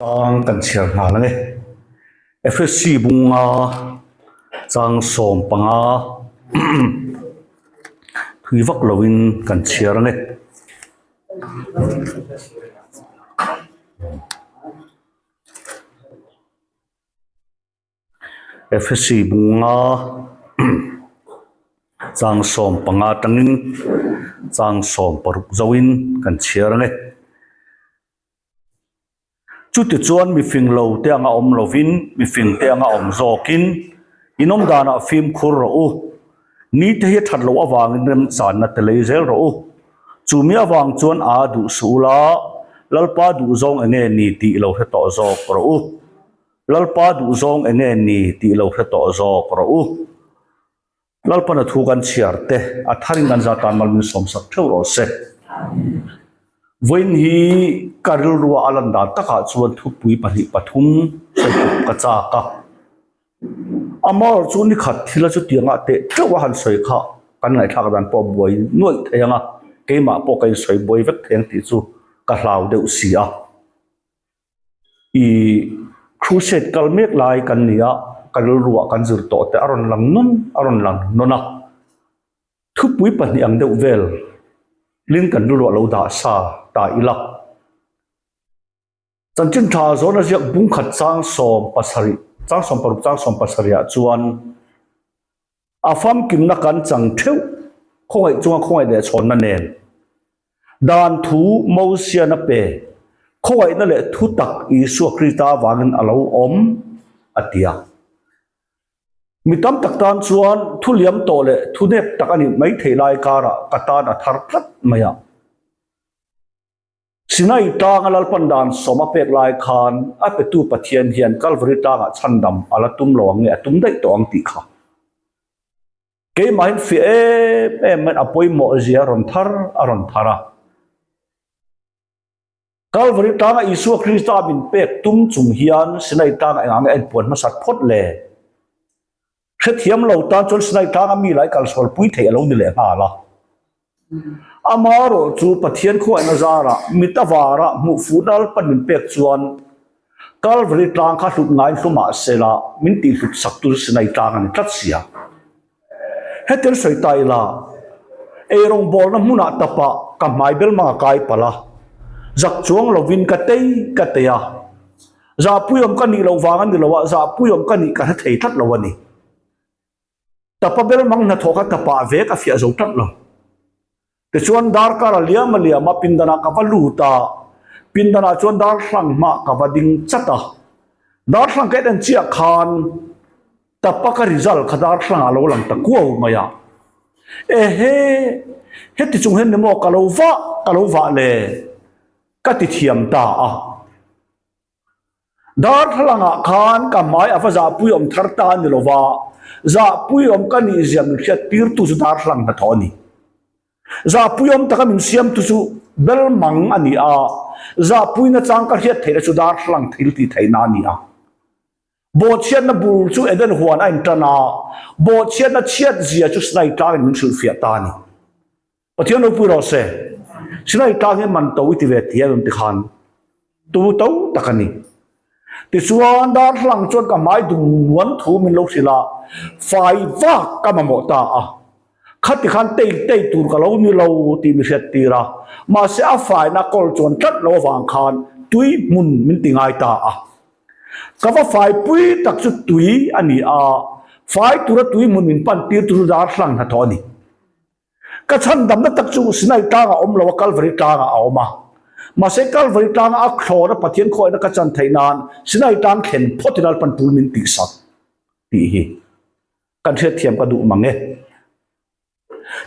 Tang kan siar na lang FSC bunga chang som panga thui vak lovin kan siar nge FSC bunga chang som panga tangin chang som paruk zawin kan siar nge chút tiệt chuan mi phình lâu te anga om lovin mi phình te anga om zokin inom dana phim khur ro ni te hi that lo awang rem chan na te leizel ro chu mi awang chuan a du sula lalpa du zong ene ni ti lo he to zo ro lalpa du zong ene ni ti lo he to zo ro lalpa na thu kan chiar te a tharin kan za tan mal min som sak theu ro se When he karil ruwa alanda taka chuan thu pui pali pathum ka cha ka amar chu ni khat thila chu tianga te chawa han soi kha kan ngai thak dan po boi noi thayanga keima po kai soi boi vek theng ti chu ka hlau deuh sia I crusade kalmek lai kan nia karil ruwa kan zur to te aron lang nona thu pui pali ang deuh vel ling kan ruwa lo da sa ta ilak chanchin tha zona siak bung khat chang som pasari chang som paruk chang som pasaria chuan afam kimna kan chang theu khongai chunga khongai de chon na nen dan thu mo sia na pe khongai na le thu tak isu krita wangin alo om atia mitam tak tan chuan thu liam to le thu nep tak ani mai theilai kara katan athar phat maya Sinai tang alal pandan soma pek lai khan apetu pathian hian Calvary tanga chandam alatum lawang nge atum dai to ang ti kha ke main fi men apoi mo zia ron thara Calvary tanga Isu Krista bin pek tum chung hian Sinai tanga ang en pon ma sat phot le khethiam lo tan chon Sinai tanga mi lai kal sol pui thei lo ni le ha la Amaro chu pathian kho na zara mitawara mu fudal panin pek chuan Calvary tang kha hlut ngai hluma sela min ti hlut saktu sinai tang ani tat sia hetel soi tai la erong bol na muna tapa ka mai bel ma kai pala zak chuang lovin ka teya za puyom ka ni lo wangan ni lawa za puyom ka ni ka thei that lawani tapa bel mang na thoka tapa ve ka fia zo tat lo Te chuan dar kara liam pindana kavaluta pindana chuan dar hlang ma kavading chata dar hlang ke den chia khan tapaka result khadar hlang alo lang takuo maya he ti chung hen nemo kalova le kati thiam ta a dar hlang khan ka mai afaza puyom tharta ni lova za puyom kani ziam khia tir tu dar hlang na thoni za puyom taka min siam tu chu bel mang ani a za puina chang ka hiat theira chu dar hlang thil ti theina ni a bo chian na bul chu eden huan a intana bo chian na chiat zia chu snai ta min sul fia ta ni pathian pu ro se snai ta nge man to ti ve thiam ti khan tu to takani ti chuan dar hlang chon ka mai dung wan thu min lo sila fai va ka ma mo ta a khati khan tei tur ka lo ni lo ti mi set tira ma se a fai na kol chon tat lo wang khan tui mun min tingai ta a ka va fai pui tak chu tui ani a fai tura tui mun min pan tir tu dar hlang na thoni ka chan dam na tak chu Sinai tanga om lo Calvary tanga a oma ma se Calvary tanga a khora pathian khoi na ka chan thainan Sinai tang khen photinal pan tul min ti sak ti hi kan the thiam ka du mange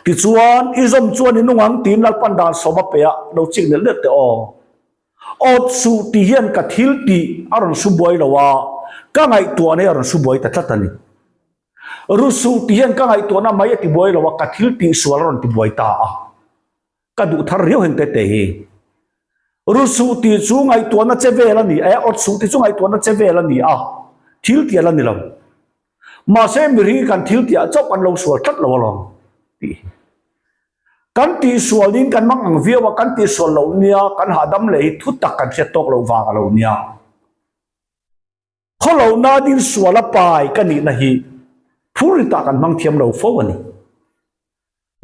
ti chuan izom chuan inungang tin lal pandan soma peya lo ching le te o su ti hian ka thil ti aron su boi lawa ka ngai tu ane aron su boi ta tatani ru su ti hian ka ngai tu na mai ti boi lawa ka thil ti sual ron ti boi ta a ka du thar riu hen te hi ru su ti chu ngai tu na chevel ani o su ti chu ngai tu na chevel ani a thil ti ala ni lo ma se mi ri kan thil ti a chop an lo sual tat lo lo kan ti sualin kan mang ang viawa kan ti sol lo nia kan hadam le thu tak kan se tok lo wang lo nia เขาเหล่านาดินสวลปายกันนี่นะฮีผู้ริตากันมังเทียมเราฟ้านี่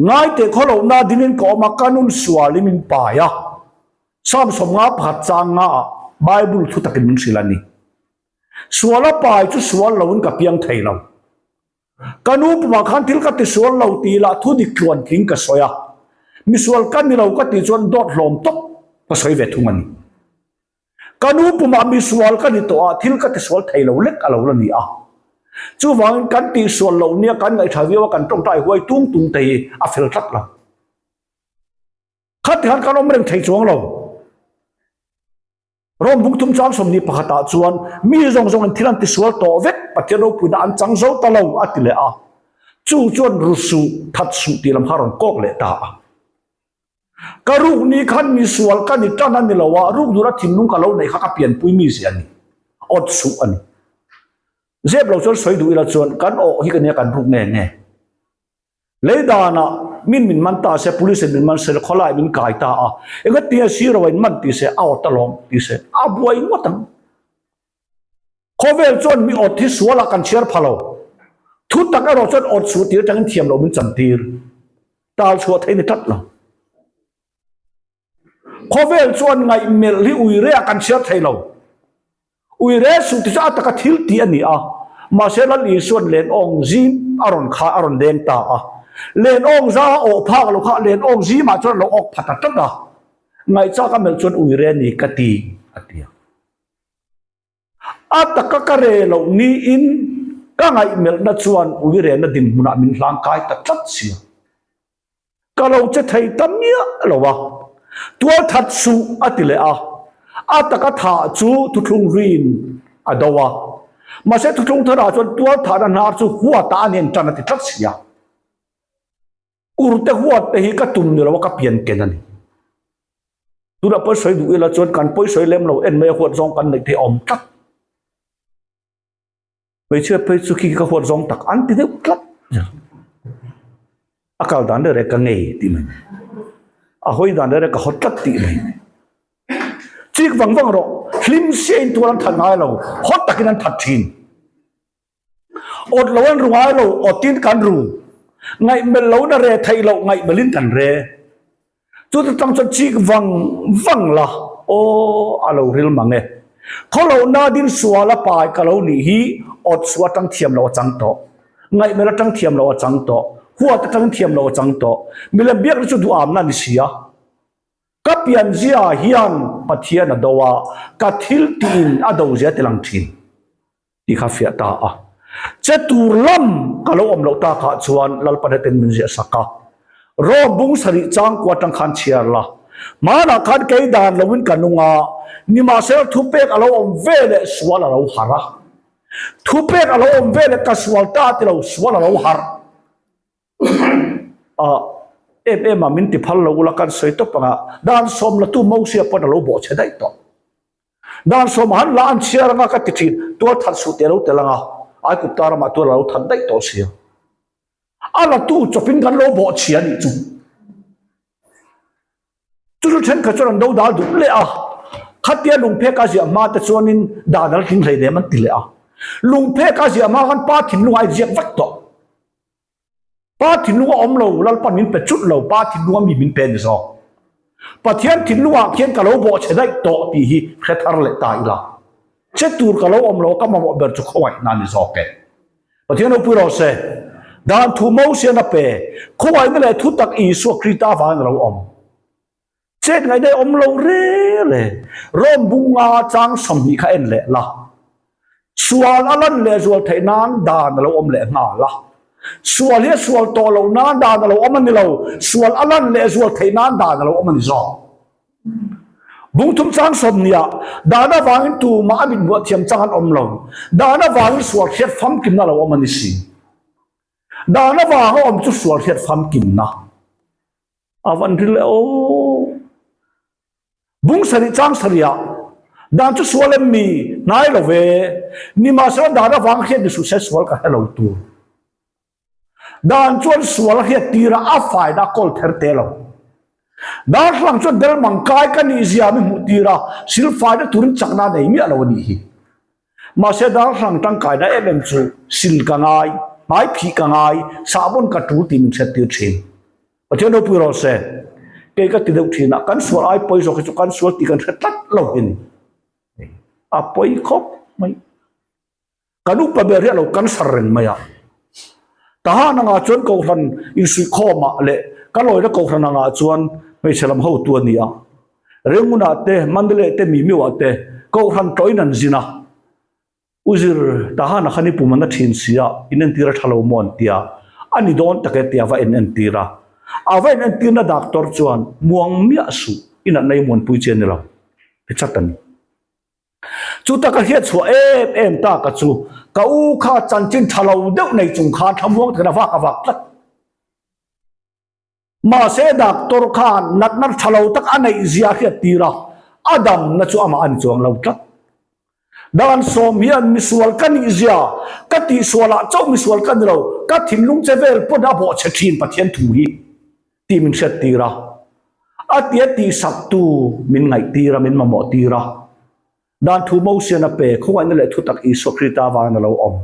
ง่ายแต่เขาเหล่านาดินก็มากันุนสวลิมินปายะสามสมงาผัดจางงาไบเบิลทุตกินมุสิลานีสวลปายจุสวลเหล่านั้นกับยังไทยเรากันูปมาขันทิลกัติสวลเหล่าตีละทุดิกวนทิ้งกับสวยมิสวลกันนี่เราก็ติจวนดอดลมตกก็สวยเวทุมันกันูปมามิสวลกันนี่ตัวทิลกัติสวลไทยเราเล็กอะไรเรานี่จู่วังกันตีสวลเหล่านี้กันไงชาวเวียกันต้องใจหวยตุ้งตุ้งเตยอัฟเฟลทัดเราขัดหันกันเราไม่ได้ไทยจวงเรารวมบุกทุ่มจางสมนิปะตาจวนมีจงอันที่นั่นติสวลโตเวกปฏิรูปนันจังโซตะเลวอัติเลอาจู่จวนรุสุทัดสุติลำหารอนกอกเลตากรุนี้ขันมีสวลกันนี่จ้านั้นนี่ละว่ารูปดูรัตินุงกันเราในข้าเปลี่ยนปุยมีเสียนี่อดสุอันเจ็บเราจนสวยดูอีละจวนกันโอฮิกันเนี่ยกันรูปแน่เลยดานะมินมันตาเสพุลิสมินมันเสขลายมินกายตาเองก็เตียสีเราอินมันตีเสเอาตลอดตีเสอาบวยงวตังขอเวลจนมีอดที่สวลกันเชียร์พะโลทุกตะการเราจนอดสุดที่จังเทียมเราเป็นจันทีร์ตาชัวไทยนี่ทัดเราขอเวลจนไงเมลที่อุยเรียกันเชียร์ไทยเราอุยเรสุดที่จะอัตกทิลตีอันนี้มาเสลันอีส่วนเลนองจีอารอนขาอารอนเดงตาเลนองซาโอพากลูกเลนองจีมาจนเราออกพัดตัดนะไงจ้าก็เมลจนอุยเรนี่กตีอัตยาอัตกะกะเรเรานี่อินก็ไงเมลนัดชวนอุยเรนดินมุนามินร่างกายตัดตัดเสียก็เราจะไทยตั้มเนี้ยเราว่าตัวทัดสูอัติเลอาตกะถาจูทุกลุงรินอดาวะมาเสทุกลุงทราจนตัวฐานนาจูหัวตาเนียนจันติทัศเสียอุรเตหัวเตหิกตุมนี่เราว่าก็เปลี่ยนกันนั่นตัวเราเปิดสวยดูเอลจนกันเปิดสวยเล่มเราเอ็นไม่หัวซองกันในที่อมตักไปเชื่อไปสุขีกับหัวซองตักอันที่เด็กตักอากาศดันเดอร์เรกันไงที่มันอาหอยดันเดอร์เรกันหดตักที่มันจีกวังเราลิมเสียนตัวนั้นทันไงเราฮอตตะกินันทัดทินอดเราอันรู้ไงเราอดทินกันรู้ไงเมลเราน่ะเรไทยเราไงเมลินกันเรจุดตั้งจุดจีกวังละโอ้อาเราเรื่องมังเน่เขาเราหน้าดินสวลปายกับเราหนีฮีอดสวตั้งเทียมเราจังโตไงเมลตั้งเทียมเราจังโตหัวตั้งเทียมเราจังโตเมลเบียกจุดดูอามนั่นเสียกับยันเสียฮิยันปัทยานาดาวกัทิลตีนอดาวเสียติลังทินที่ข้าฟิตาเจตุรลัมกับเราอมเราตาขาชวนลัลปะเดตินมินเสียสักรอบุงสริจังกว่าตังขันเชียร์ละมาหนักขันเกยดานเราวินกันนุงนิมาเซลทุเปกเราอมเวเลสวาลเราหาระทุเปกเราอมเวเลกัสวาลตาติเราสวาลเราหาระมามินติพัลเราละกันสวยตบปะด้านสมละตู้มูเสียปนเราบ่เฉได้ต่อด้านสมหันล้านเชียร์งากัดติดตัวทัดสุดเราแต่ละไอ้กุตารามาตัวเราทัดได้ต่อเสียอะไรตู้จะเป็นกันเราบ่เชียร์นี่จู่เช่นขจรเราด่าดูเลยขัดเดียลุงเพกาเสียมาแต่ส่วนนี้ด่าเราทิ้งเลยเดี๋ยวมันติเลยลุงเพกาเสียมากันป้าทิ้งลุงไอ้เจียวัดต่อป้าถิ่นลุงอมเราแล้วป้ามินเป็นชุดเราป้าถิ่นลุงมีมินเป็นซอป้าเทียนถิ่นลุงเขียนกับเราบอกเฉยได้โตปีฮีแค่ทาร์เลตายละเช็ดตูร์กับเราอมเราก็มาบอกเบิร์จุกเอาไว้นั่นนี่ซอแกป้าเทียนเราพูดเราเสด้านทูมูเสียนับเป้เขาไว้ไม่เลยทุตักอีสวคริตาฟังเราอมเช็ดไงได้อมเราเร่เลยร่มบุงอาจางสมีข้าเอ็นเละละส่วนอันนั้นเลยส่วนไทยนั้นด้านเราอมเละงาละส่วนเลี้ยส่วนโตเรานานด่าเราอมันนี่เราส่วนอันนั้นเลยส่วนไทยนานด่าเราอมันนี่ซอบุ้งทุ่มจางสมเนี่ยด่าหน้าฟังตัวมาบินวัวเทียมจางอมเราด่าหน้าฟังส่วนเทียดฟัมกินนะเราอมันนี่สิด่าหน้าฟังอมจุดส่วนเทียดฟัมกินนะวันที่แล้วบุ้งสริจางสริยาด่าจุดส่วนเล่มมีนายเราเวนี่มาสระด่าหน้าฟังเทียดสุดเสียส่วนกับให้เราตัวด้านชวนสวลเฮียตีระอาฝ่ายนักกอลเทอร์เตลด้านหลังชวนเดลมังกายกันอิสยามิมุตีระสิลฝ่ายนักตุรินจักนาในมีอะไรวันนี้ มาเสดาหลังตั้งกายนะจูสิลกังไงไม้ผีกังไงสาบนกระตูตีมิงเสติชินประเทศเราพูดเราเสเกี่ยกับติดอุทินะกันสวดไอ้ปอยสกุลกันสวดตีกันทัดเราเห็นอะปอยครบไม่กันอุปเบรีเรากันสรรไม่อะแต่หานังอาจวนกูทันอินสุขมาเละกันลอยแล้วกูทันนังอาจวนไม่เฉลิมหัวตัวนี้อ่ะเรื่องมันอาเตมันเดลเตมีมิวอาเตกูทันจอยนันจินะอุจิรแต่หานักขันิปุมันนัดชินเสียอินันตีระทะเลมอนตียอันนี้โดนตะเกียบตียว่าอินันตีระเอาไว้อินันตีน่ะดักตอร์จวนม่วงมีอสุอินันในมวนปุยเจนเราพิจารณาจุดตะเกียบชัวตากระจูก้าวข้าจันจินทะเลเด็กในจุงขาทำวงกันว่ากับว่ามาเสดักตอร์ขานนัดทะเลตักอันในเสียเกียบตีระอดัมนัดชัวมาอันจวงเราตักดังสมัยมิสวลกันอิเซียกัติสวลเจ้ามิสวลกันเรากัดทิ้งลุงเจเวลปนอาบอเชชินปะเทียนถุยตีมินเชตีระอาเตียตีสักตูมินไงตีระมินมาหมอตีระดันทูมอเซียนเปะเขาวันนั้นแหละทุตักอิสุคริตาวานเราอม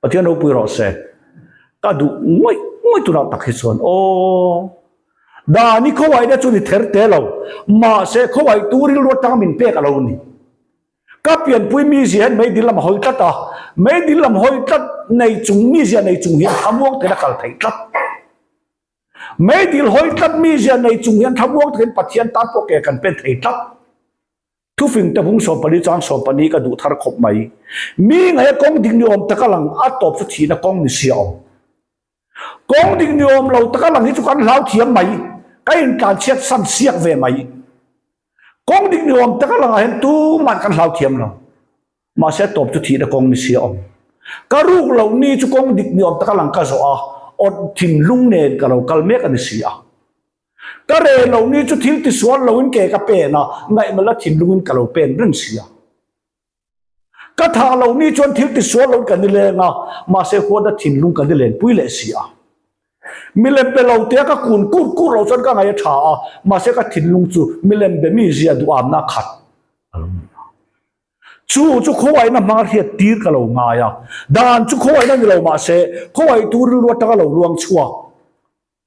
ปะเทียนเราปุยรอเสกัดูไม่ตุนักตักฮิส่วนโอดานี่เขาวันนั้นจุดเทอร์เตเรามาเสเขาวันตูริลวัตตังมินเปะกับเรานี่ก็เปลี่ยนปุยมีเสียไม่ดิลลำหอยตัดอ่ะไม่ดิลลำหอยตัดในจุงมีเสียในจุงเหียนทำวงเทนักการไทยตัดไม่ดิลหอยตัดมีเสียในจุงเหียนทำวงเทนปัจเจียนตัดโปเกกันเป็นไทยตัดทุกสิ่งแต่พุ่งสอบปณิจางสอบปณิก็ดูทาร์ขบไหมมีไงกองดิ่งยอมตะกลังอัดตบสุดทีนะกองนิเสียวกองดิ่งยอมเราตะกลังที่ทุกคนเล่าเทียมไหมก็ยังการเช็ดสั้นเสียกเวไหมกองดิ่งยอมตะกลังเห็นตู้มันกันเล่าเทียมเรามาเช็ดตบสุดทีนะกองนิเสียวก็รู้เรานี่จุกองดิ่งยอมตะกลังก็จะอดทิ้งลุงเนรกับเรากัลเมกันนิเสียก็เรเรานี่จุดทิ้งที่สวนเราอินเกกับเป็นนะไงมันละทิ้งลุงกับเราเป็นเรื่องเสียก็ทางเรานี่จนทิ้งที่สวนเรากันนี่เลยนะมาเสียหัวดัดทิ้งลุงกันนี่เลยปุ้ยเลยเสียมิเลมเปเราเตี้ยก็กูเราจนก็ไงช้ามาเสียก็ทิ้งลุงจูมิเลมเบมีเสียดูอาบน้าขัดจู่เขาไว้นะมาเรียตีกับเราไงอ่ะด่านจู่เขาไว้นั่นเรามาเสียเขาไว้ตัวรู้ว่าตะกับเราลวงชัว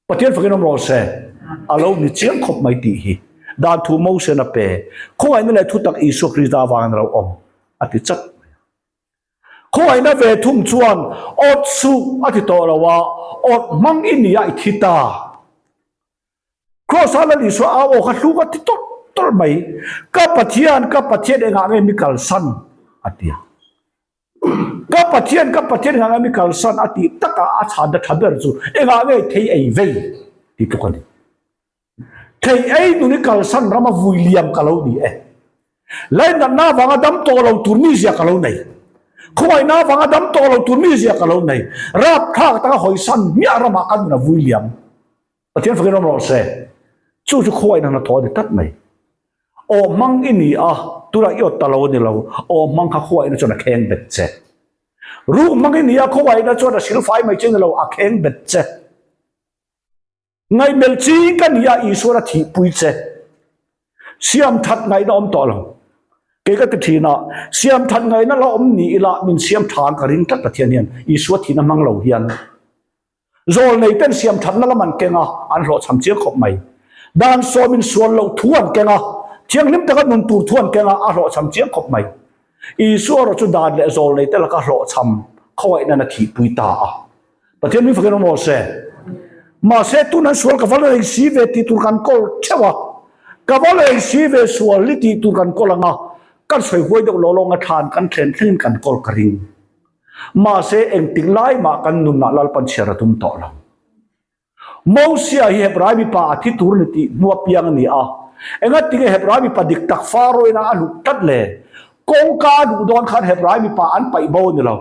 ประเทศฝั่งนั้นเราเสียอาเรานี่เชียงขบไม่ดีดานทูมอเซนเปะเขาไอ้นั่นแหละทุตักอิสุคริตาวานเราอมอธิจัดเขาไอ้นั่นเวทุ่งชวนอดสุอธิตอเราว่าอดมังอินยาอิทิตาครอสาลลิสวาโอขัดลูกติดต้นไหมกับปะเทียนเองอะไรมิคัลสันอธิกับปะเทียนเองอะไรมิคัลสันอธิตักอาชาดทับเบอร์จูเองอะไรเทียไอเวที่ทุกคนเทียไอดูนี่คัลสันรามาวิลเลียมกัลเราดีแล้วนั่นน่าฟังดำโตเราตุนิเซียกัลเราไหนเขาไอ้น่าฟังดำโตเราตุนิเซียกัลเราไหนรับท่าตั้งหอยสันมีอะไรมากันนะวิลเลียมประเทศฝั่งนั้นเราเสจู่เขาไอ้นั่นทอดตัดไหมโอ้มังอินี่ตัวเราหยดตลอดนี่เราโอ้มังเขาไอ้นั่นจนแข็งเบ็ดเจรู้มังอินี่เขาไอ้นั่นจนสิลไฟไม่เจนเราแข็งเบ็ดเจไงเมลจีกันยาอิสระที่ปุยเจเสียมทัดไงน้อมต่อเราเกี่ยวกับที่น่ะเสียมทัดไงนั่นเราอมนี่ละมินเสียมทางกระดิ่งทัดประเทศนี้อิสระที่นั่นมังเราเฮียนโจลในเป็นเสียมทัดนั่นละมันเก่งอันเราทำเชี่ยขบไหมด้านโซมินส่วนเราทวนเก่งเชียงลิมแต่ก็นุ่นตูทวนเก่งอันเราทำเชี่ยขบไหมอิสระเราจุดด่านและโจลในแต่ละก็เราทำเขาไอ้นั่นที่ปุยตาประเทศนี้ฝั่งนั้นมาเสมาเสตุนั้นส่วนกับว่าเลยสีเวทีตุกันกอลเช่วะกับว่าเลยสีเวส่วนลิติตุกันกอลงะกันสวยหวยดอกลงทานกันเทรนทิ้งกันกอลกริงมาเสเองติงไล่มากันนุ่นน่ะลลปันเชียระตุมต่อเรามอเสียเฮบรายมีป่าที่ตุรนิตินัวเปียงนี่เองติงเฮบรายมีป่าดิกตักฟาโรยนะลุตัดเลยกงกาดูดอนขันเฮบรายมีป่าอันไปโบนี่เรา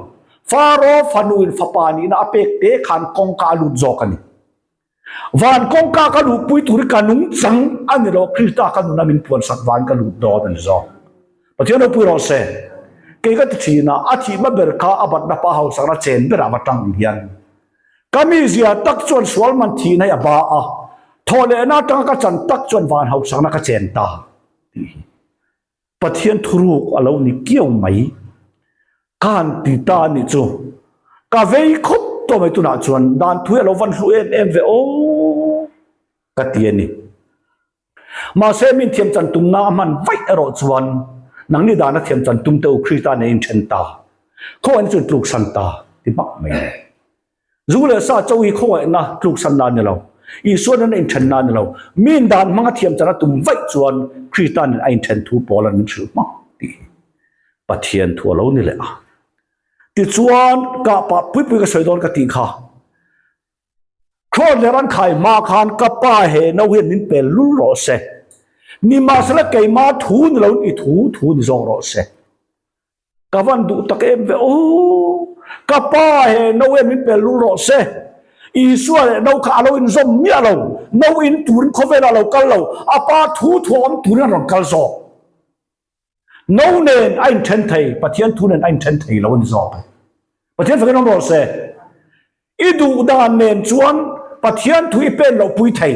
ฟาโรฟันุนฟปานีนะเปกเตขันกงกาลุดจอกันนี่วันกงกากันลุปุยตุริกันนุ่งจังอันนี้เราคริสต์กันนุ่นมินปวนสัตวันกันลุดอเป็นจอประเทศเราปุยเราเสเกี่ยวกับที่น่ะอาทิตย์มาเบิร์กาอับดับป้าเฮาสังรัเชนเบราบัตังเฮียนกามีเสียตักจวนสวลมันทีในอาบาทอเลน่าตั้งกจันตักจวนวันเฮาสังนักเชนตาประเทศทุรุกเรานี่เกี่ยวไหม kan ti ta ni chu ka vei khop to mai tu na chuan dan thui lo van hlu em ve o ka ti ani ma se min thiam chan tum na man vai ro chuan nang ni dana thiam chan tum te krista ne in chen ta ko an chu tluk san ta ti mak mai zu le sa chawi kho na tluk san na ni lo i suan an in chen na ni lo min dan manga thiam chan tum vai chuan krista ne in chen thu polan chu ma ti pathian thu lo ni le a ti chuan ka pa pui ka soidon ka ti kha khon le ran khai ma khan ka pa he no hin nin pel lu ro se ni ma sala kai ma thu ni lo i thu ni zo ro se ka van du tak em ve o ka pa he no hin nin pel lu ro se i suwa no ka lo in zom mi alo no in tur ko ve lo kal lo apa thu om tur ran kal zo no nen ein chen thai pathian thu nen ein chen thai lo ni zo pathian fa no ro se i du da nen chuan pathian thu i pen lo pui thai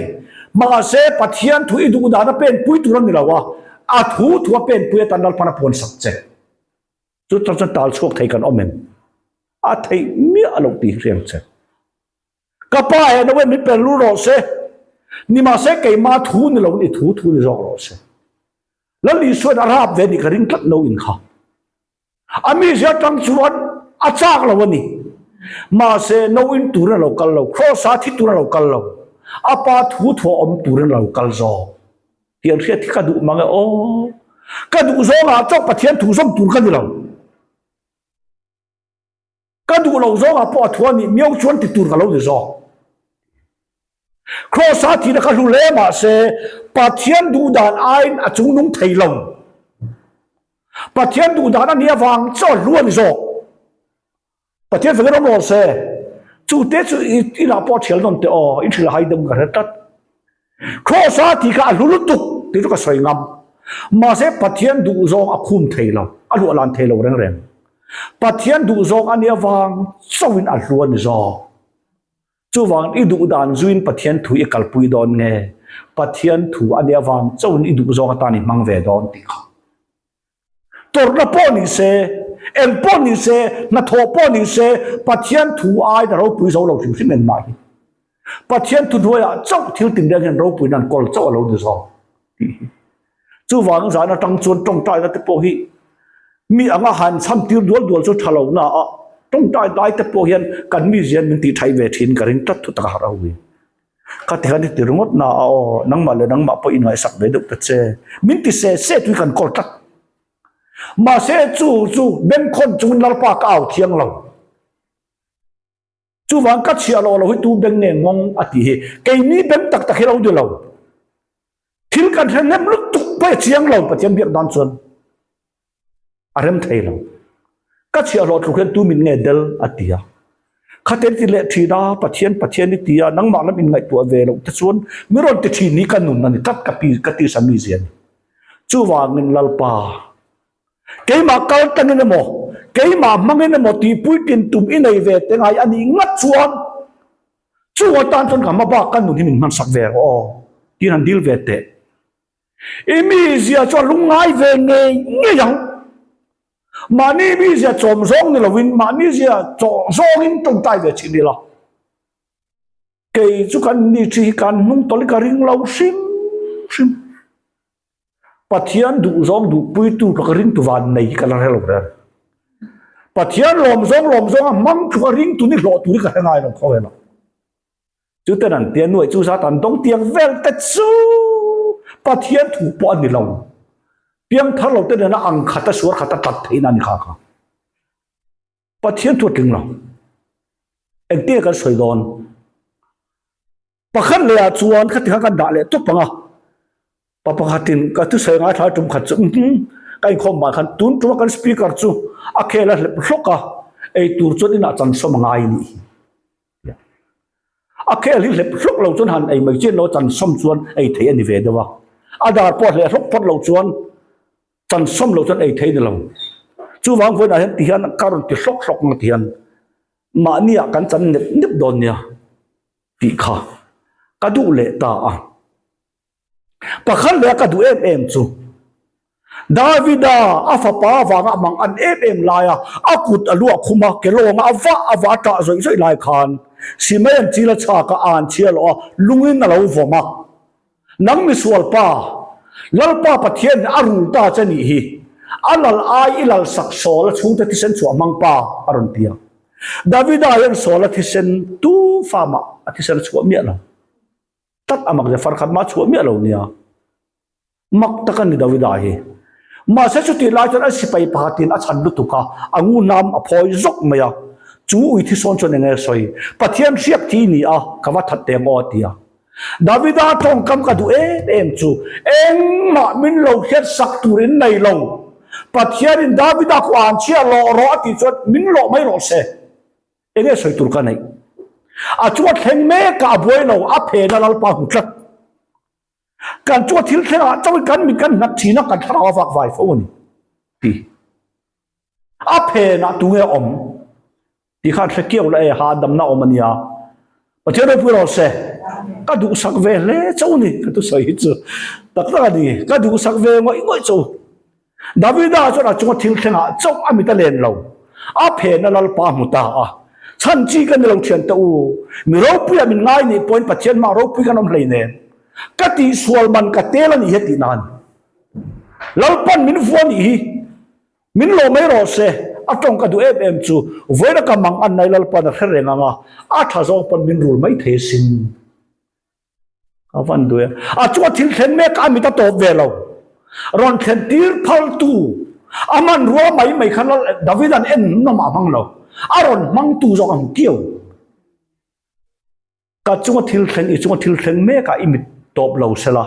ma se pathian thu i du da na pen pui tu ran ni lawa a thu pen pui tan dal pana pon sak che chu tan tal chok thai kan omen a thai mi alo ti riang che ka pa e no mi pen lu ro se ni ma se kai ma thu ni lo ni thu ni zo ro se la li so da rap ve ni ka ring tat no in kha ami sia tang chuan a chak lo ni ma se no in tu ra lo kal lo cross a thi tu ra lo kal lo apa thu om tu ra lo kal zo tiang sia thi ka du ma nga o ka du zo nga chok pathian thu som tu ka ni lo ka du lo zo nga po thu ni miao chuan ti tu ka lo de zo cross a thi da ka lu le ma se pathian du dan ain a chung nung thei lo pathian du dan ani awang cho luan zo pathian fa ro se chu te chu i la po chel non te o i thil hai dam ga tat cross a thi ka lu lu tu ti ka soi ngam ma se pathian du zo a khum thei lo a lu lan thei lo reng reng pathian du zo ani awang chowin a luan zo chu wang i du dan zuin pathian thu i kalpui don nge pathian thu ani awang chowin i du zo ka tani mang ve don ti kha tor na po ni se en po ni se na tho po ni se pathian thu ai da ro pui zo lo chu sin men mai pathian thu doya chau thil tin da gen ro pui nan kol chau lo de zo chu wang za na tang chon tong tai da te po hi mi anga han cham tir dual chu thalo na a tong tai te po hian kan mi zian min ti thai ve thin karin tat thu ta ha wi ka te han ti rungot na o nang ma le nang ma po in ngai sak ve duk ta che min ti se tu kan kol tak ma se chu ben khon chung lar pa ka au thiang lo chu wang ka chia lo hi tu ben ne ngong ati he ke ni ben tak tak lo de lo thil kan han nem lu tuk pa chiang lo pa chiang biak dan chon arem thei lo ka chia lo thu khen tu min nge del atia khaten ti le thida pathian ni tia nang ma lam in ngai tu ve lo ta chon mi ron ti thi ni kan nun na ni tat ka ti sami zian chu wang nin lalpa ke ma kal tan ne mo ke ma mang ne mo ti pui tin tum in nei ve te ngai ani ngat chuan chu wa tan ton ka ma ba kan nun hin man sak ve o ti nan dil ve te emi zia cho lungai ve nge yang mani mi zia chom zong ni lo win mani zia zong in tong tai ve chi ni lo ke chu kan ni chi kan nung tol ka ring lo sim pathian du zong du pui tu ka ring tu van nei ka la helo ra pathian lom zong mang chu ka ring tu ni lo tu ni ka ngai lo ko lo chu te nan tian nuai chu sa tan dong tiang vel ta chu pathian thu po ni lo piang thar lo te na ang khata suar khata tat theina ni kha pathian thu ting lo ek te ka soi don pakhan le a chuan khati kha kan da le to panga papa khatin ka tu sai nga tha tum khat chu kai khom ma khan tun tu kan speaker chu a khela hloka ei tur chu ina chan so mangai ni a khel hi hlok lo chun han ei mai chen lo chan som chuan ei thei ani ve dewa adar po le hlok pot lo chuan chan som lo chun ei thei de lo chu wang phoi na hen ti han karun ti hlok ma ti han ma nia kan chan nep don nia ti kha ka du le ta a pakhan le ka du em chu Davida afapa wanga mang an em laya akut alua khuma kelonga awata zoi lai khan simen chila chaka an chialo lungin na lo voma nang misual pa lalpa pathian arul ta chani hi alal ai ilal saksol chungta tisen chu amang pa aron tia Davida yan sola tisen tu fama atisen chu mi ala tat amak je farkhat ma chu mi alo nia mak takan ni Davida hi ma sa chu ti lai tan asipai patin a chan lu tuka angu nam aphoi zok maya chu ui thi son chon nge soi pathian siap thi ni a kawa that te ngo tia Davida tong kam ka du em chu eng ma min lo khet sak turin nei lo pathian in Davida ko an chia lo ro ati chot min lo mai ro se enge soi tur ka nei a chuat theng me ka boi lo a phe na lal pa hu tlat kan chuat thil thela chaw kan mi kan nak thina kan thara wak vai fo ni ti a phe na tu nge om ti khan thekeu la e ha dam na omania pathian pu ro se ka du sak ve le chaw ni ka tu soi chu tak ta ni ka du sak ve ngoi chaw Davida cho na chuat thil thela chaw ami ta len lo a phe na lal pa mu ta a chan chi kan lo thian ta u mi ro pu ya min ngai ni point pathian ma ro pu kan om hlei ne kati sualman katelan iheti nan lalpan min fuan hi min lo mai ro se atong ka du em chu voida ka mang an nai lalpan a kherenga nga a tha zo pan min rul mai the sin awan du a chu thil thlen me ka mi ta to ve lo ron thlen tir phal tu aman ro mai khan Davidan en no ma mang lo aron mang tu zo ang kiu ka chu thil thlen me ka imit top lo sela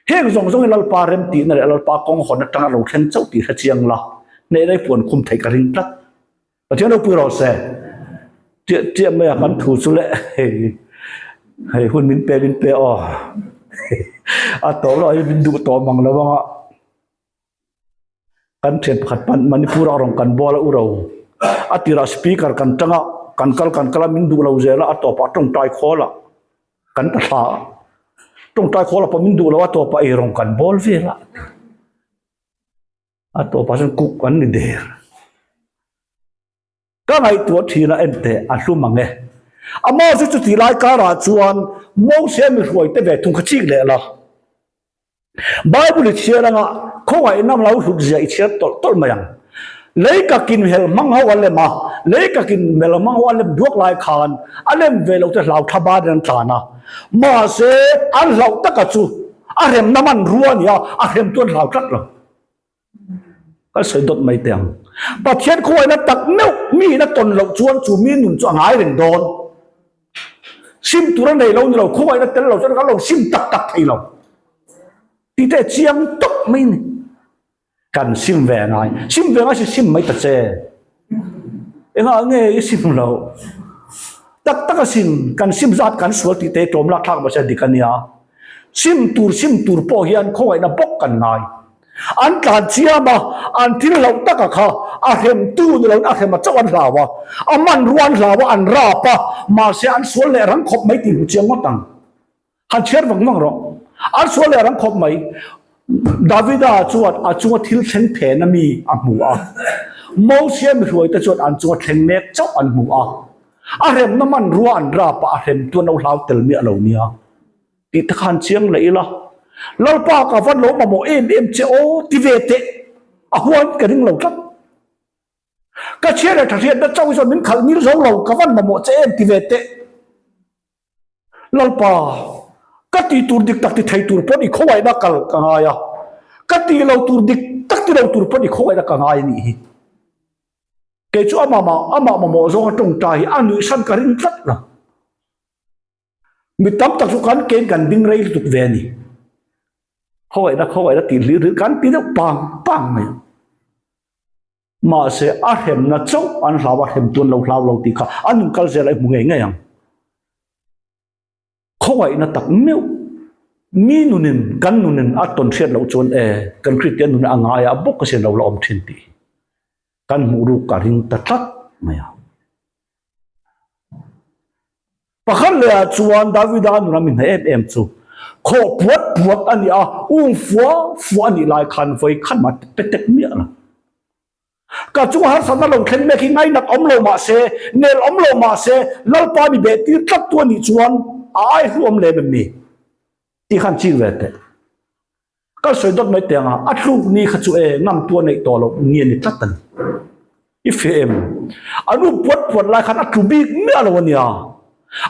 heng zong lal pa rem ti na lal pa kong hon tang lo khen chau ti chiang la nei dai pon khum thai ka ring tlat pathian lo pu ro se tie me kan thu chu le hei hun min pe o a to lo ai bin du to mang lo wa kan thep khat pan manipur rong kan bola u ro atira speaker kan tanga kan kala min du lo zela ato pa tong tai khola kan ta tha tong tai khola pa min du lo ato pa irong kan bol vela ato pa san kuk kan ni der ka ngai tu thina ente a hlumange amo chu ti lai ka ra chuan mo se mi hruai te ve thung khachik le la bible chiara nga khowai nam lau hu zia i chiat tol mayang leika kin hel mang ha wale ma leika kin mel mang wale duak lai khan alem ve lo te lau thaba den thana ma se an lau taka chu a rem naman ruan ya a rem tuan lau tat lo ka sei dot mai teng pathian khoi na tak neu mi na ton lo chuan chu mi nun chu angai ren don sim turan nei lo ni lo khoi na tel lo chuan ka lo sim tak thei lo ti te chiang tok mai ni kan sim ve ngai sim mai ta che enga nge sim lo tak sim kan sim zat kan sual ti te tom la thak ba cha dikania sim tur po hian khoi na bok kan ngai an tlan chiama an thil lo taka kha a hem tu ni lo a hem chawan lawa aman ruan lawa an ra pa ma se an sual le rang khop mai ti chiang matang han cher wang ro an sual le rang khop mai Davida chuat thil thlen phe na mi a mu a mo se mi ruai ta chuat an chuat thlen mek chau an mu a rem na man ruan ra pa a rem tu no hlau tel mi alo nia ti ta khan chiang leila lalpa ka van lo ma mo em che o ti ve te a huan ka ring lo tlat ka chere tha riat da chau so min khal mir zo lo ka van ma mo che em ti ve te lalpa kati tur dik tak ti thai tur pon i khowai na kal ka nga ya kati lo tur dik tak ti lo tur pon i khowai na ka nga ni hi ke chu ama mo zo tong tai anu san ka ring tlat la mi tam tak su kan ken kan ding rei tuk ve ni khowai na ti lir kan pi na pang mai ma se a hem na chau an hlawa hem tun lo ti kha an kal ze lai mu nge yang khowai na tak meu mi nunin kan nunin aton thiat lo chon kan christian nun angaya bok se lo om thin ti kan muru ka ring ta tlat maya pakhan le chuan Davida nun min em chu ขอปวดปวดอันนี้ฟัวอันนี้ลายคันไฟขันมาเต็กเมียละก็จู่หาสันนั่งเข็นเมฆไงนักอมโลมาเสเนลอมโลมาเสลัลปามีเบตีตัดตัวนี้จวนไอ้หัวมเลมันมีที่ขันจีเวตก็สวยดดไม่เตียงอัดลูกนี่ขจู่นำตัวในตัวเราเงียนี่ตัดตันอีเฟมอันนู้ปวดลายคันอัดลูกบีเมียละวันนี้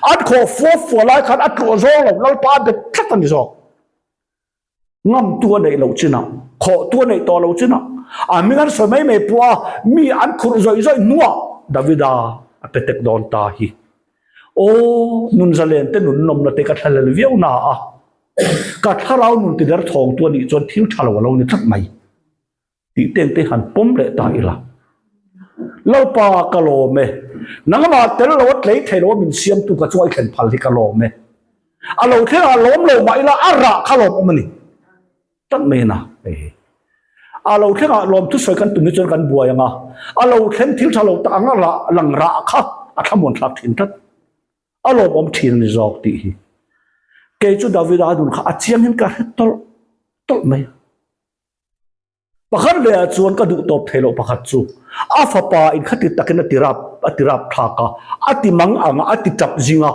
อัดขอฟัวลายคันอัดลูกโซ่เราลัลปาเด็กตัดตันนี่จอกนำตัวในเราจีน่ะขอตัวในตัวเราจีน่ะมีงั้นสมัยไม่ปัวมีอันคุรจอยนัวดาวิดาเป็นเด็กโดนตาฮีโอ้นุนจะเล่นแต่นุนนมนาเตกัดทะเลเวียวน่ะกัดถ้าเรานุนติดเดือดทองตัวนี้จนทิ้งชาลวเราเนี่ยทักไม่ตีเต็งเตหันป้มเละตายละเราปากะโลเมนังมาเตลเราวัดเลยเทโลมินเซียมตุกระช่วยเข็นพัลที่กะโลเมเราเท่าล้มเราไม่ละอาระขลบมันนี่ตั้งไม่นะเราแค่ลมทุสวยกันตุนจนกันบัวยังเราแค่ทิ้งชาลตางละหลังระค่ะทำมนทับทิ้งทัดเราอมทิ้งนิจอกตีเกจูดาวิดาดุนข้าเชียงเห็นกันตลไม่ปะขันเลยจวนก็ดูตบเทโลปะขัดจูอาฟปาอินขัดติดตะกันติรับทากะอติมังอ่างอติจับจิงะ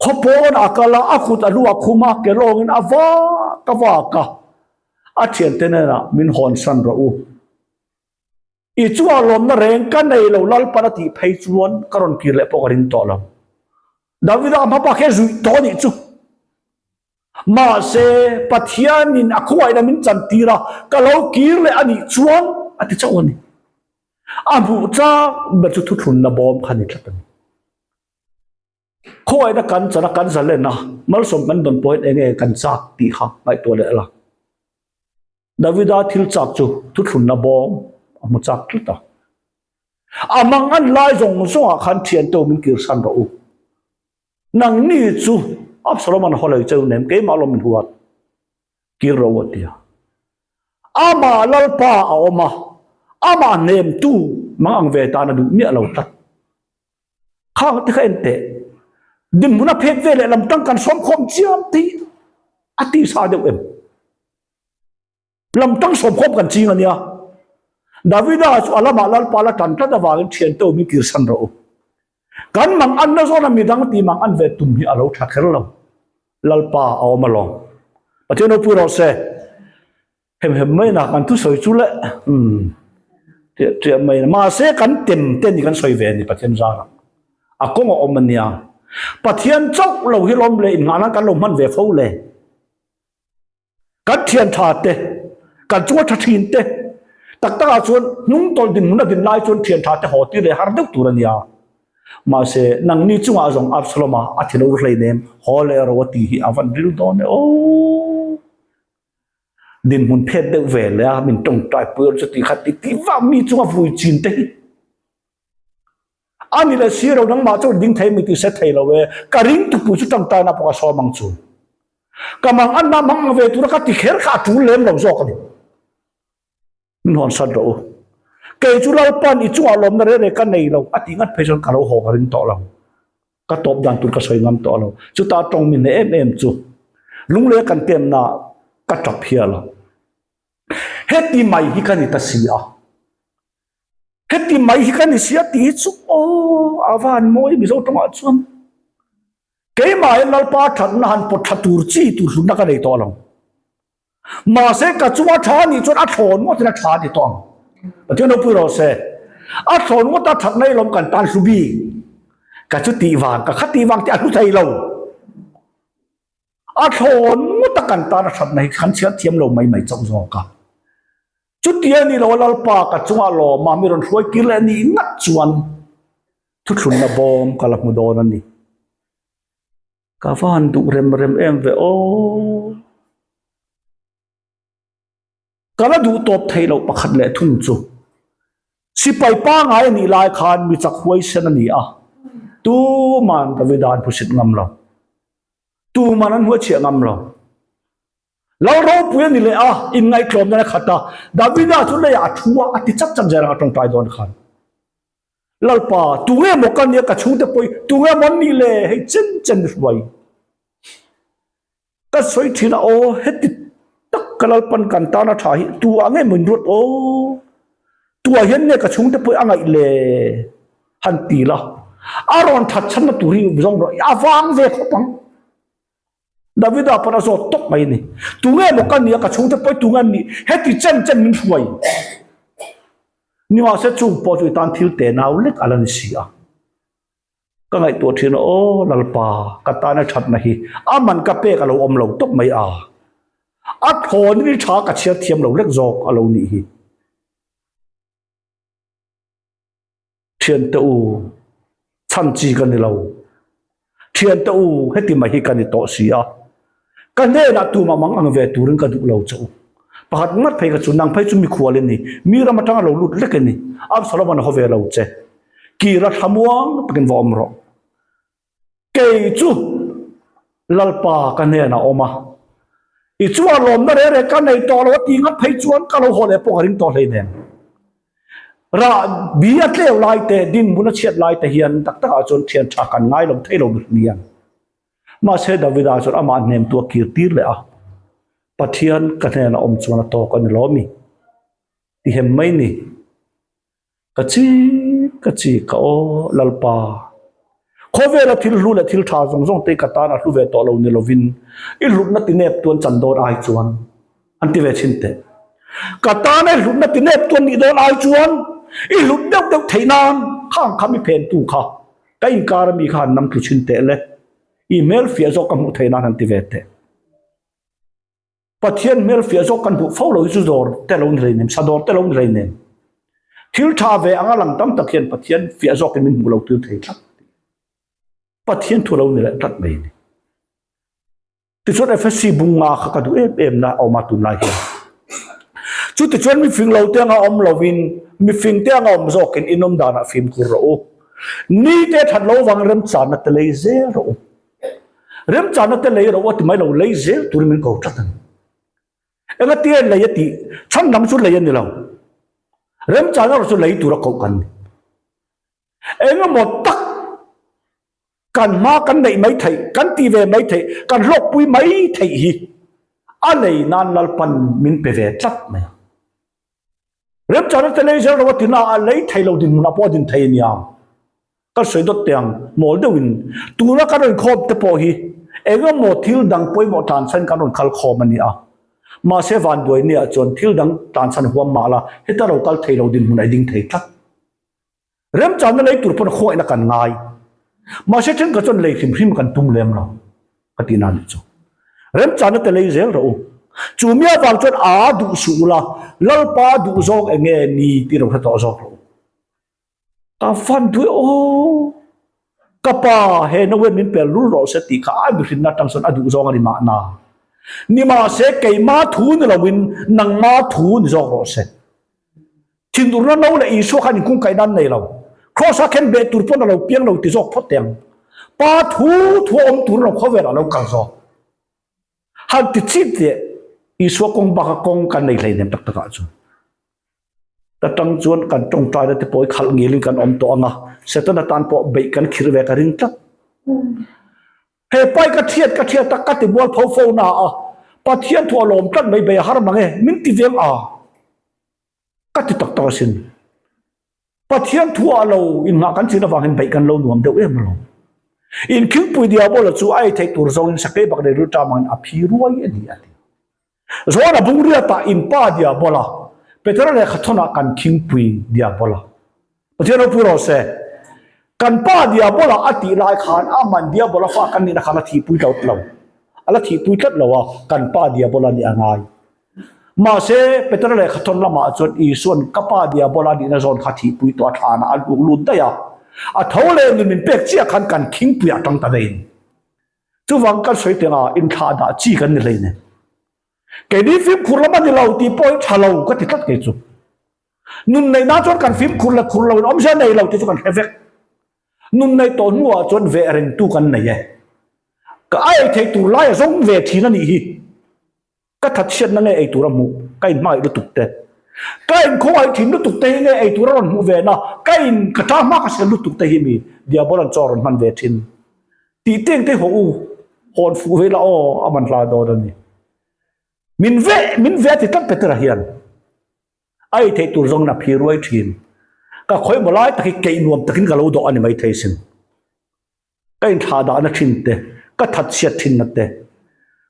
ขบวนอากาลาอาคุตอลูอาคุมาเกโลงินอาวากะวากะอาเทียนเตเนนะมินฮอนซันระอูอีจัวลมนเรงกันในเราลัลปนติเพยจวนกรอนกิเลปกรินตอลมดาวิดามาปะแค่จุยตอนี่จูมาเซปัทยานินอควายนามินจันตีระกะเรากิเลอันนี้จวนอติเจ้านี่อาบุจ้าเบจุทุทุนนะบอมขันิตลันควายนักกันจะนักกันจะเล่นนะมัลสมกันโดนปล่อยเองกันจักตีข้าไม่ตัวเล็กละดาวิดาทิลจักจูทุทุนนาบอมมุจักทุตาอามังอันไล่จงส่งขันเทียนโตมินกิรสันรูนังนี่จูอับสลมันฮอลเลยเจ้าเนมเกมาลมินหัวกิรวัติยาอามาลัลปาอามาเนมตูมังอังเวตานาดูเนี่ยเราตัดข้างที่เขาเอ็นเตดิมมุนาเพชเวเลลำตั้งกันสมคมเจียมตีอติสาเดียวเอ็มลำตั้งสมคบกันจริงอันเนี้ยดาวิดาสุอาลามาลัลปาละตันทัดวากินเทียนโตมิกิรสันรูกันมังอันนั้นโซนามีดังตีมังอันเวตุมฮีอาลูทักเฮลล์ลัลปาเอามาลองประเทศนู้นพูดเราเสเห็นไม่นักกันทุสอยจุเละเทียไม่มาเสกันเต็มนี่กันสอยเวนี่ประเทศจาระอากงเอามันเนี่ยประเทศเจ้าเราฮิลมเลยงานนั้นกันลมมันเวฟเอาเลยกันเทียนชาเตกันจัวทัทินเตตักตาชวนนุ่งตอลดินมุนดินไล่ชวนเทียนชาเตหอตีเลยฮาร์ดตุรันยามาเสนังนี่จังอาจงอับสลมาอัฐิโลร์เลยเนมฮอลเลอร์วัตีฮีอาวันดิลดอนโอดินมุนเพชรเดเวลเลยมินตรงใจเปิดสติขัดติว่ามีจังฟูจินเตอันนี้เลยสิเราดังมาจนดิ้งไทยมีติเสถียรเวการิงตุปุจุตังตานาปะสอมังจูกำลังอันนั้นมังเวตุระกัติเขรขาจูเล่มเราจอกนี่มินหอนสัตว์เราเกจุลาปันอิจูอารมณ์นั่นเรื่องกันในเราอธิงัดเพชรกันเราหอกรินต่อเราก็ตบดันตุนก็สวยงามต่อเราจุดตาตรงมินเอ็มจูลุงเลี้ยกันเต็มหน้าก็จับเพียเราเฮติไม่ฮิกันอิตาเสียเฮติไม่ฮิกันอิเสียตีจูโออาวานมวยมิโซตมาชวนเกมาเอ็นนัลปาทันนันปทัตูร์จีตุสุนักกันในต่อเรามาเสกจัวชานี่จนอัดโอนว่าจะชาที่ต้องประเทศนู้นพูดเราเสอัดโอนว่าตัดในลมกันตันสุบีกับชุดตีวางกับขัดตีวางที่อันุไทยเราอัดโอนว่าตัดกันตันทัดในขันเชื้อเทียมเราไม่จ้องจอกันจุดเดียวนี่เราลัลปากับจัวเรามามีรอนช่วยกิเลนี่นักชวนทุกคนนะบอมกับลักมุดอนันนี่กาฟันดูเร็มเอ็มเวโอกาลดูตบไทยเราประคัดเละทุ่งจูสิไปป้าไงนี่ลายคานมีจักหวยเสนนี่ตูมันดาวิดานผู้สิทธิ์งำเราตูมันนั้นหัวเฉียงำเราพูดนี่เลยอินไงคลอมนั่นขัดตาดาวิดาทุเลยทัวอติจับจังเจริญตรงใจโดนขันลัลปาตัวเงี้ยมกันเนี่ยกระชูแต่ปอยตัวเงี้ยมันนี่เลยให้เจนรวย ก็สวยทีนะโอ้เฮ็ดตักกะลปันกันตานะทาตัวอังไงมันรถโอ้ตัวเห็นเนี่ยกระชุงแต่ปอังไงเลยหันตีละอารอนทัดฉันมาตุรีจงรออาวางเวขปังดาวิดาปราศตกไปนี่ตัวเงี้ยบอกกันเนี่ยกระชุงแต่ปตัวเงี้ยนี่เฮ็ดที่เจนมินช่วยนี่ว่าเสจุงพอจุยตันทิลเตนาวเล็กอะไรนี่เสียก็ไงตัวที่นะโอ้ลลปากตานะชัดนะฮีมันกะเปกะเราอมเราตกไม่อัดโหนี่ชากะเชียเทียมเราเล็กจอกอะเรานี่ฮีเทียนตะอูชันจีกันนี่เราเทียนตะอูให้ติมาฮีกันนี่โตเสียกันเนี่ยนะตัวมังอังเวตุรึงกันดูเราเจ้าปะหัดงัดไปกับจุนังไปจุมีขวาเลยนี่มีรามาตั้งเราลุดเล็กนี่อับสารวันเขาเวเราเจ้กีรัฐมวงเป็นวอมรอเกยจูลลปากันเนี่ยนะออกมาอีจวนลมนั่นเองกันในตอนเราตีงัดไปจวนกันเราหัวเลยพวกริงตอนเลยเนี่ยราบีอัดเลี้ยวไล่แต่ดินบุญเชียดไล่แต่เฮียนตักตะจนเทียนชากันง่ายลงเทลงเนียนมาเสดาวิดาจนอามาเนมตัวกีตีเลยปะเทียนกันเนี่ยนะอมจวนโตกันล้อมีที่เห็นไหมนี่กะจีก็ลลปาขอเวลาที่รู้และที่ท่าจงเตกตานะรู้เวตัวเราเนี่ยเราวินอีลุกนัดติเนบตัวจันโดนไอจวนอันที่เวชินเตกตาเนี่ยลุกนัดติเนบตัวนี้โดนไอจวนอีลุกเดาเทนานข้างคำมีเพนตูข้าแต่อินการมีข้านำคือชินเตเลยอีเมลเฟียโซกันมุเทนานอันที่เวเตปัจเจียนเมลเฟียโซกันบุฟ้าเราอิสุดอร์เตลงเรนเนมซาดอร์เตลงเรนเนมทิลทาเวอังลังตั้มตะเคียนปัจเจียนเฟียโซกันมินบุเราตื่นเททักปัจเจียนทั่วเราเนี่ยตัดไปนี่ที่สุดFSCบุงมาขกดูเอ็มนะเอามาตุนไล่จุดที่ชวนมีฟิงเราเตียงเอาเราวินมีฟิงเตียงเอามาโซกินอินนมดานะฟิล์มกุระโอนี่เด็ดหัดเราวังเริ่มจานนัตเลเซอร์โอเริ่มจานนัตเลเราว่าที่ไม่เราเลเซอร์ตัวมันก็จัดนั่นเอ็งเตียนเลยตีฉันนำสุดเลยนี่เราเริ่มจานเราสุดเลยตัวเราเข้ากันเอ็งหมดตักกันมากันไหนไม่ไทยกันตีเวไม่ไทยกันโลกปุยไม่ไทยฮีอะไรนั่นลลปันมินเปเวจัดไหมเริ่มจากนั้นแต่เลยเจ้าเราที่น่าอะไรไทยเราดินมุนาพอดินไทยเนี่ยก็สวยดดเตียงหมอเดวินตัวนักการเงินครบแต่พอฮีเองก็หมดทิลดังปุยหมดทานเส้นการเงินคัลคอมันเนี่ยมาเสวันด้วยเนี่ยจนทิลดังทานเส้นหัวมาละเหตุเราคัลไทยเราดินมุนาดินไทยจัดเริ่มจากนั้นเลยตัวพนโคยนักการง่ายมาเช็ดกันจนเลยพิมกันตุ้มเลี้ยมเรากตินันจูเริ่มจานแต่เลยเซลเราจูเมียฟังจนดูสูละลลปาดูซอกเงี้ยนี่ที่เราทำซอกเราตาฟันด้วยโอ้กป้าเห็นว่ามินเป็นรู้เราเสติข้าบินนัดตั้งส่วนดูซอกอะไรมานานี่มาเสกไก่มาทูนเราวินนังมาทูนซอกเราเสทินดูนั่นเราเลยอีสุขันกุ้งไก่นั่นในเราครอสแคนเบตุรพนเราเพียงเราติดจอกพอเตียงปาทูทวมตุรเราเข้าเวลาเรากันซอกหันติดชิดเนี่ยอีสวกงบักกงกันในเลยเนี่ยตักตะกันจวนแต่ตั้งจวนกันตรงใจแล้วที่ปอยขัลงี้ลิงกันอมตัวนะเสร็จแล้วตานปอเบยกันคิดเวกันริงจักเฮ้ไปกระเทียดตะกัดติบัวพอโฟนาปะเทียนทัวลมกันไม่เบยหารมังเอมินติเวียงกัดติตักตะสินปะเทียนทัวเราอินมากันสินะฟังเห็นไปกันเราหนุ่มเดียวเอ็มเราอินคิวปุยเดียบอลจู่ไอ้เทตัวเราอินสักเก็บบักเดรุตามันอภิรวยเดียดโซน่ะบุงเรียตาอินป้าเดียบอลเปตระเลยขัดทนากันคิงปุยเดียบอลปะเทียนเราพูดเราเสกันป้าเดียบอลอติลายขานมันเดียบอลฟ้ากันนี่นะขันทีปุยเราอะไรทีปุยกัดเราว่ากันป้าเดียบอลนี่ยังไงมาเสเปตระเลยขัดทนละมาจนอีส่วนกับป้าเดียบอลนี่นะโซนขัดทีปุยตัวฐานอันลุนได้ยาท้าวเลนมันเป็กเจียขันกันคิงปุยตั้งตะเวนจู่วังกันสวยเตียงอินทาดาจีกันนี่เลยเนี่ยแกนี่ฟิล์มคุณละมันเราตีปอยชาเราก็ติดตัดเกจูนุ่นในน้าจนกันฟิล์มคุณละคุณเราอมเช่นในเราติดกันเอฟเฟกนุ่นในตัวนัวจนเวรินตูกันไหนเย่ก็ไอ้เทตูไล่ส่งเวทีนั่นอีกก็ทัดเชียนนั่นไอ้ตัวระมุก็อินไม่รู้ตุกเตะก็อินเขาไอ้ทีรู้ตุกเตะไงไอ้ตัวระมุเวน่ะก็อินกระทำมากเสียรู้ตุกเตะมีเดียบอลันจอร์มันเวทินตีเต้งเตะหัว hon fu ve la o aman la do ni min ve ti tak petra hian ai thei tur zong na phi ruai thin ka khoi molai taki ke nuam takin galo do ani mai thei sin kain tha da na thin te ka that sia thin na te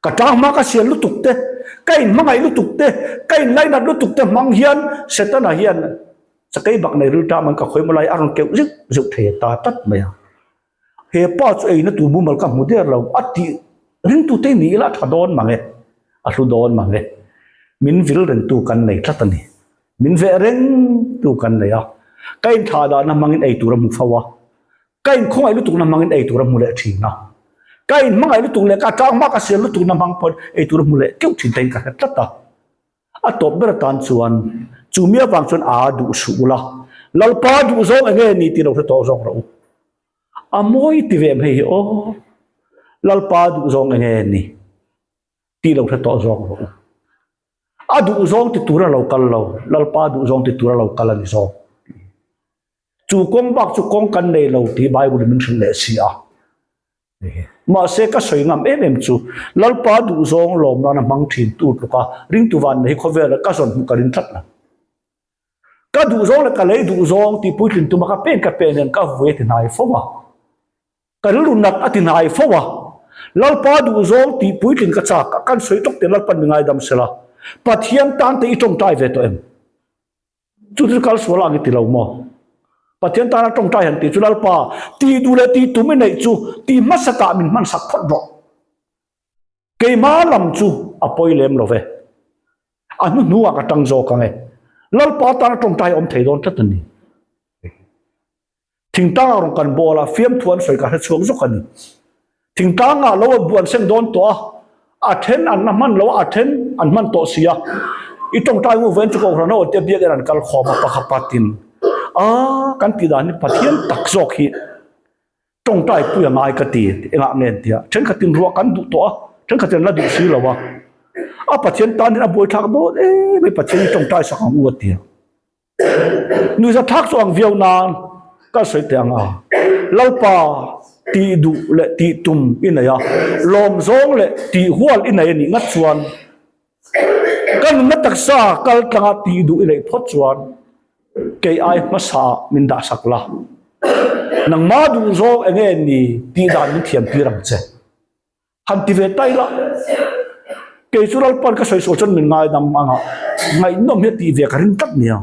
ka ta ma ka sia lu tuk te kain mangai lu tuk te kain lai na lu tuk te mang hian setana hian sakai bak nei ru ta man ka khoi molai arang ke zik the ta tat mai he pa chu ei na tu bu mal ka mu der lo ati ring tu te ni la thadon mange a hlu don mange min vil ren tu kan nei tlatani min ve reng tu kan nei a kain tha da na mangin ei turam fawa kain khoi lu tuk na mangin ei turam mule thina kain mangai lu tuk le ka tang ma ka sel lu tuk na mang pon ei turam mule keu thin tein ka tlata a top ber tan chuan chumia wang chon a du su la lalpa du zong enge ni ti ro to zong ro a moi ti ve me o lalpa du zong enge ni ti ro to zong ro a du zong ti tura lo kal lo lalpa du zong ti tura lo kal ni zo chu kong bak chu kong kan nei lo ti bible min thun le sia ma se ka soi ngam em chu lalpa du zong lom na mang thin tu ka ring tu van nei khovel ka son ka rin that na ka du zong la ka lei du zong ti puitin tu ma ka pen ka ve ti nai fo wa ka lu nat ati nai fo wa lalpa du zong ti puitin ka cha ka kan soi tok te lalpan ngai dam sela pathian tan te itong tai ve to em chu tu kal swala ngi ti lo mo pathian tan tong tai han ti chu lalpa ti du le ti tu me nei chu ti masata min man sak phot ro ke ma lam chu apoi lem lo ve anu nuwa ka tang zo ka nge lalpa tan tong tai om thei don tat ni thing ta rong kan bola fiam thuan soi ka chuang zo kan thing ta nga lo buan seng don to athen an man lo athen an man to sia itong tai mu ven chu ko rano te bia geran kal khoma pa khapatin kan ti dan ni pathian tak zok hi tong tai pu ya mai ka ti enga ngen tia chen ka tin ro kan du to chen ka tin la du si lo wa a pathian tan ni a boi thak do me pathian tong tai sa kam u tia nu za thak so ang viau na ka soi te anga lalpa ti du le ti tum ina ya lom zong le ti hual ina ni ngat chuan kan na taksa kal tanga ti du ina phot chuan ke ai masa min da sakla nang ma du zong enge ni ti da ni thiam pi ram che han ti ve tai la ke chural pan ka soi so chon min ngai dam anga ngai nom he ti ve ka rin tak nia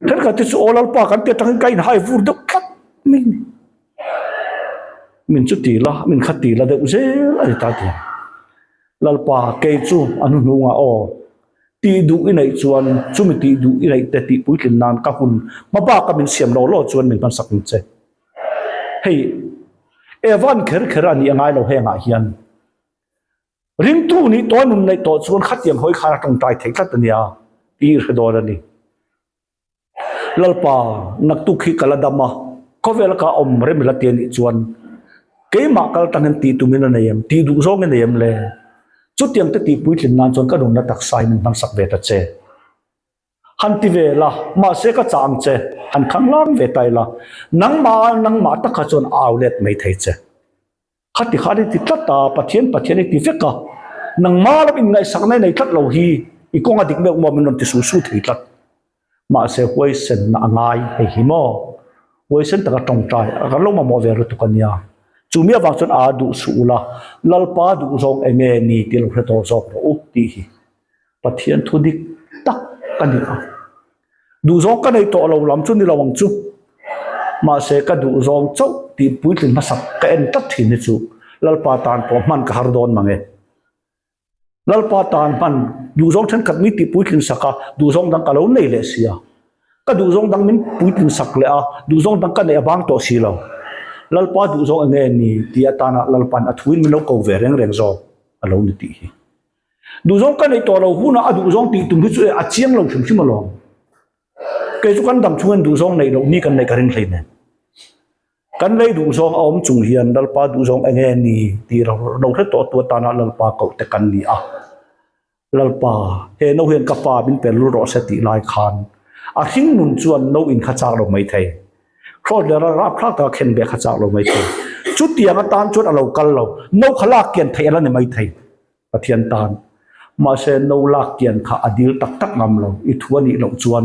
kan ka ti so olal pa kan te tang kai na hai vur dok khat min chu ti la min khati la de uzel ai ta ti lalpa ke chu anu nu nga o ti du inai chuan chumi ti du inai te ti puitlin nan ka hun ma ba ka min siam lo lo chuan min ban sak min che hei evan kher ani angai lo he nga hian ring tu ni to nun nei to chuan khatiam hoi khara tong tai thei tlat ania ti hdor ani lalpa nak tu khi kala dama kovel ka om rem la tian chuan ke ma kal tangen ti tu min na yem ti du zong ne yem le chu tiang te ti puitlin nan chon ka dun na tak sai min ban sak ve ta che han ti ve la ma se ka chang che han khang lang ve tai la nang ma ta kha chon outlet mai thei che khati khari ti tlata pathian ti feka nang ma la bin ngai sak nei tlat lo hi I konga dik me mo min ti su su thei tlat ma se huai sen na ngai he hi mo huai sen ta ka tong tai ka lo ma mo ve ru tu kania chumia wang chon a du su la lalpa du zong enge ni til hreto zok ro u ti hi pathian thu dik tak kani a du zong ka nei to lo lam chu ni lawang chu ma se ka du zong chau ti puitlin ma sak ka en tat thi ni chu lalpa tan po man ka har don mange lalpa tan man du zong than kat mi ti puitlin saka du zong dang ka lo nei le sia ka du zong dang min puitlin sak le a du zong dang ka nei abang to si lo lalpa du zong enge ni ti atana lalpan athuin min lo ko ve reng zo alo ni ti hi du zong ka nei to lo huna a du zong ti tum chu a chiang lo thum chim lo ke chu kan dam chuan du zong nei lo ni kan nei ka ring hlein kan lei du zong om chung hian lalpa du zong enge ni ti ro the to tu tana lalpa ko te kan ni a lalpa he no hian ka pa bin pel ro se ti lai khan a hing nun chuan no in kha chak lo mai thei khod le ra phak ta khen be kha chak lo mai thei ชุดเตียงตานชุดอโลกันเราโนขลากเกียนไทยอะไรเนี่ยไม่ไทยปะเทียนตานมาเซนโนลากเกียนขาอดีลตักตักงำเราอีทวนอีหลงจวน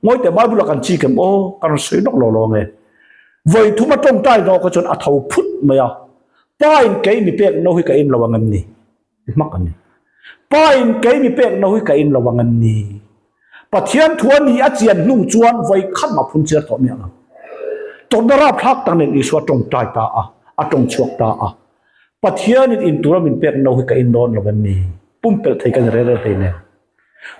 งอยแต่บ้านบุรกันชีกันโอ้กันสวยนกหล่อๆไงไว้ทุมาตรงใต้เราก็จนอัฐาวพุทธมาอ่ะป้ายเกยมีเปียกโนหิกอินระวังกันนี่มักกันนี่ป้ายเกยมีเปียกโนหิกอินระวังกันนี่ปะเทียนทวนนี่อาเจียนนุ่งจวนไว้ขัดมาพุ่นเจียต่อเมียเราตอนได้รับทักตั้งแต่อีสวดตรงใต้ตาอ่ะตรงชวกตาอ่ะปะเทียนอินตัวมีเปียกโนหิกอินโดนระวังนี่ปุ่มเปิดไทยกันเรื่อยๆเนี่ย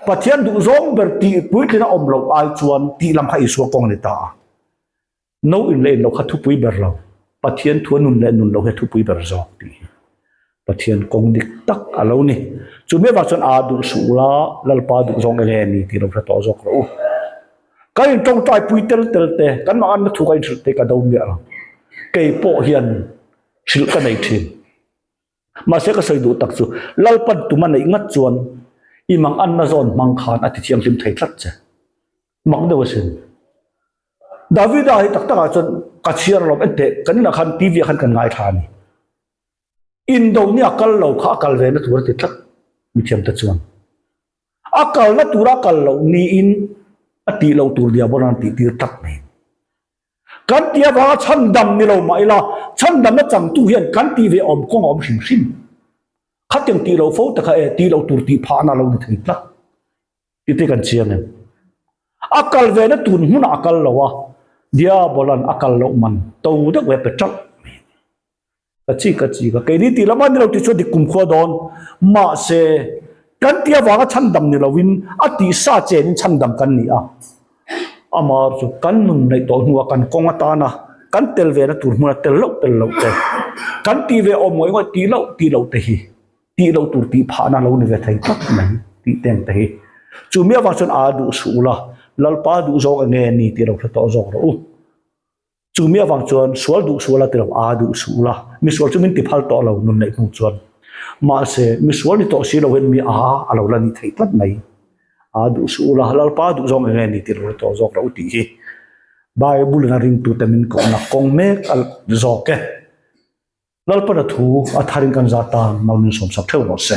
ปะเทียนดูร้องเบอร์ตีปุ้ยที่น่าอมเราไอจวนตีลำไห้สวกองในตาโนอินเลนเราขัดทุบปุ้ยเบอร์เราปะเทียนทวนนุนเลนุนเราให้ทุบปุ้ยเบอร์จอกตีปะเทียนกงดิกตักอะไรนี่จุดเมื่อวันจันทร์อาดูสุราลัลปาดูจงเอเลนี่ที่เราพระต่อจอกเรากันตรงใจปุ้ยเตลเตลเตกันมาอันนั้นถูกไอ้สุดเตกันดาวเมียเราเกี่ยโปเฮียนสิลกันในทีมาเสกใส่ดูตักสุลัลปันตุมันในงัดจวนอีมังอันนาซอนมังขานอธิเทียงลิมไทยทัดเจมังเดวสินดาวิดาให้ตักตักจนกัดเชียร์เราเอ็นเตกันนี่นักขันทีวีขันกันง่ายทานี่อินโดนีอักลเราข้าอักลเวนัตัวติดทัดมิเทียมตัดจวนอักลนัตัวอักลเรานี่อินอติเราตัวเดียบรันติตีตัดนี่กันเทียบว่าฉันดำนี่เราไม่ละฉันดำนั่นจังตู้เฮียนกันทีวีอมกงอมชิมชิมขัดยังตีเราโฟแต่ก็ตีเราตัวตีพานาเราในถึงละที่ที่กันเชียร์เนี่ยอักลเวนัตุนหุ่นอักลเราวะเดียบรันอักลเรามันตัวเด็กเวปจักกจีก็แค่นี้ตีละมันเราที่ช่วยดิคุมขวดอนมาเสกันเทียบว่าฉันดำนี่เราวินอติซาเจนฉันดำกันนี่อามาสุกันนุนในตัวหัวกันกงตานะกันเตลเวนัตุนหุ่นเตลเตกันตีเวอมวยว่าตีเราเตหีตีเราตัวตีผ่านเราในเวทีตักไหนตีเต็มเตะจู่เมื่อวันจันทร์อาดูสูละลัลปาดูจอกเงี้ยนี่ที่เราพระต่อจอกเราจู่เมื่อวันจันทร์สวลดูสูละที่เราอาดูสูละมิสวลจู่มินติพัลต่อเรานุนในมุจวนมาเสมิสวลนี่ต่อสีเราเห็นมีเราละนี่ที่ตักไหนอาดูสูละลัลปาดูจอกเงี้ยนี่ที่เราต่อจอกเราตีบายบุลนาริงตัวเต็มินกองนักกองเมกอัลจอกเกลัลปาทูอัฐาริงกันจัตตามาลุนสมสับเท่านั้นเส